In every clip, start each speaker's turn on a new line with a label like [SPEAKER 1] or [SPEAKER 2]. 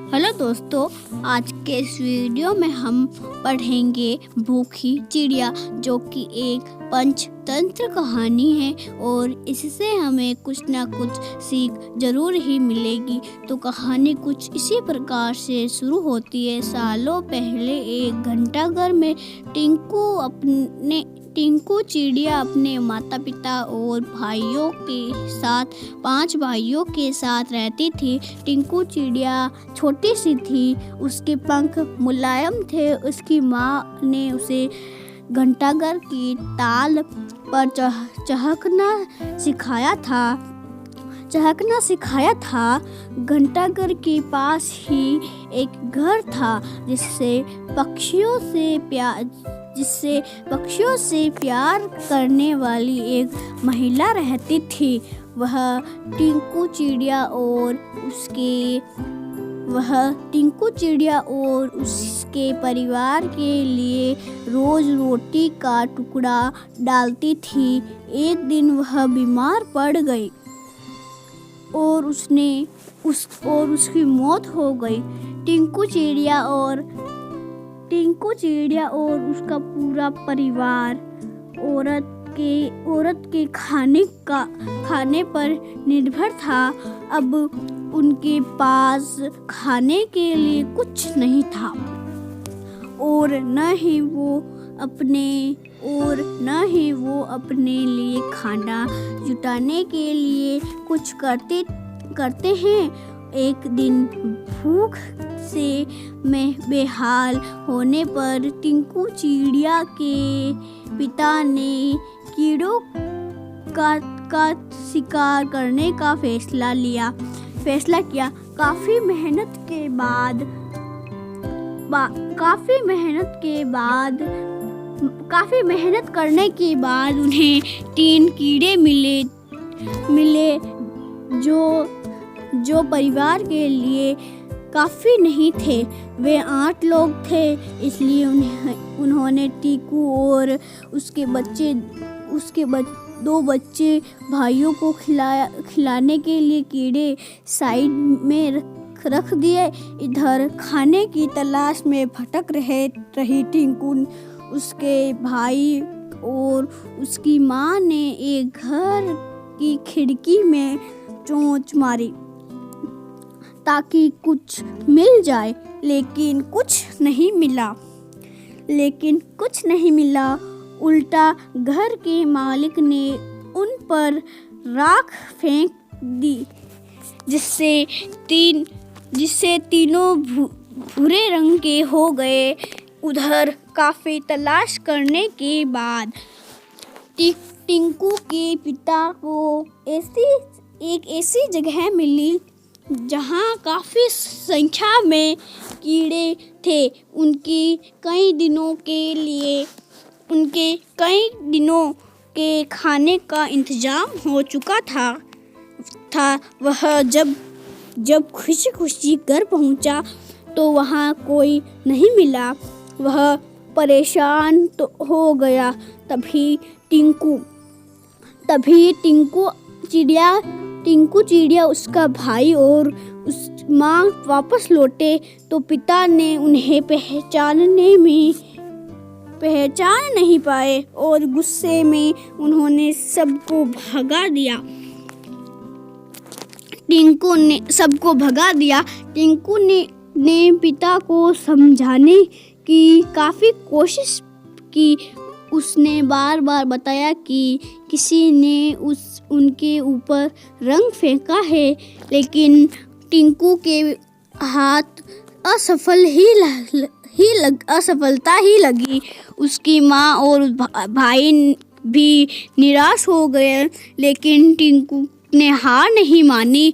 [SPEAKER 1] Hello दोस्तों, आज के इस वीडियो में हम पढ़ेंगे भूखी चिड़िया, जो कि एक पंचतंत्र कहानी है और इससे हमें कुछ ना कुछ सीख जरूर ही मिलेगी। तो कहानी कुछ इसी प्रकार से शुरू होती है। सालों पहले एक घंटाघर में टिंकू चिड़िया अपने माता पिता और भाइयों के साथ 5 भाइयों के साथ रहती थी। टिंकू चिड़िया छोटी सी थी, उसके पंख मुलायम थे। उसकी माँ ने उसे घंटाघर की ताल पर चहकना सिखाया था। घंटाघर के पास ही एक घर था जिससे पक्षियों से प्यार करने वाली एक महिला रहती थी। वह टिंकू चिड़िया और उसके परिवार के लिए रोज रोटी का टुकड़ा डालती थी। एक दिन वह बीमार पड़ गई और उसकी मौत हो गई। टिंकू चिड़िया और उसका पूरा परिवार औरत के खाने पर निर्भर था। अब उनके पास खाने के लिए कुछ नहीं था और न ही वो अपने लिए खाना जुटाने के लिए कुछ करते हैं। एक दिन भूख से बेहाल होने पर टिंकू चिड़िया के पिता ने कीड़ों का शिकार करने का फैसला किया। काफी मेहनत करने के बाद उन्हें 3 कीड़े मिले जो परिवार के लिए काफी नहीं थे। वे 8 लोग थे, इसलिए उन्होंने टीकू और उसके 2 बच्चे भाइयों को खिलाने के लिए कीड़े साइड में रख दिए। इधर खाने की तलाश में भटक रही टिंकू, उसके भाई और उसकी माँ ने एक घर की खिड़की में चोंच मारी ताकि कुछ मिल जाए, लेकिन कुछ नहीं मिला। उल्टा घर के मालिक ने उन पर राख फेंक दी, जिससे तीनों भूरे रंग के हो गए। उधर काफी तलाश करने के बाद टिंकू के पिता को एक ऐसी जगह मिली जहाँ काफी संख्या में कीड़े थे। उनके कई दिनों के खाने का इंतजाम हो चुका था। वह जब खुशी घर पहुंचा तो वहाँ कोई नहीं मिला। वह परेशान तो हो गया। तभी टिंकू चिड़िया, उसका भाई और उस माँ वापस लौटे तो पिता ने उन्हें पहचान नहीं पाए और गुस्से में उन्होंने सबको भगा दिया। टिंकू ने पिता को समझाने की काफी कोशिश की। उसने बार बताया कि किसी ने उनके ऊपर रंग फेंका है, लेकिन टिंकू के हाथ असफलता ही लगी। उसकी माँ और भाई भी निराश हो गए, लेकिन टिंकू ने हार नहीं मानी।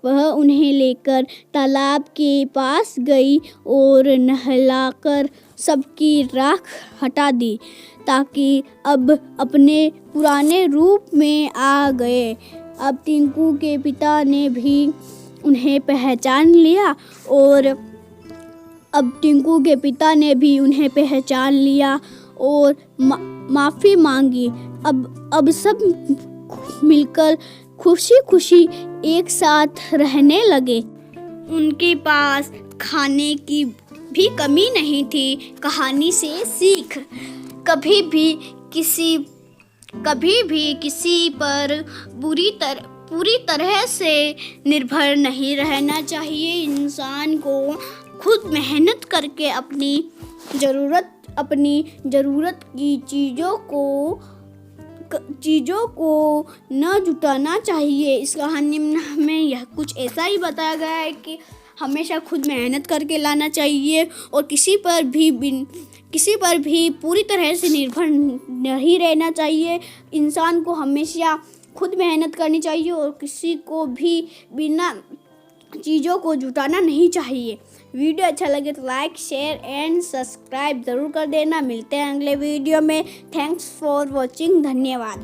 [SPEAKER 1] वह उन्हें लेकर तालाब के पास गई और नहलाकर सबकी राख हटा दी, ताकि अब अपने पुराने रूप में आ गए। अब टिंकू के पिता ने भी उन्हें पहचान लिया और माफ़ी मांगी। अब सब मिलकर खुशी खुशी एक साथ रहने लगे। उनके पास खाने की भी कमी नहीं थी। कहानी से सीख, कभी भी किसी पर पूरी तरह से निर्भर नहीं रहना चाहिए। इंसान को खुद मेहनत करके अपनी ज़रूरत की चीज़ों को न जुटाना चाहिए। इस कहानी में हमें यह कुछ ऐसा ही बताया गया है कि हमेशा खुद मेहनत करके लाना चाहिए और किसी पर भी पूरी तरह से निर्भर नहीं रहना चाहिए। इंसान को हमेशा खुद मेहनत करनी चाहिए और किसी को भी बिना चीज़ों को जुटाना नहीं चाहिए। वीडियो अच्छा लगे तो लाइक, शेयर एंड सब्सक्राइब ज़रूर कर देना। मिलते हैं अगले वीडियो में। Thanks for watching. धन्यवाद।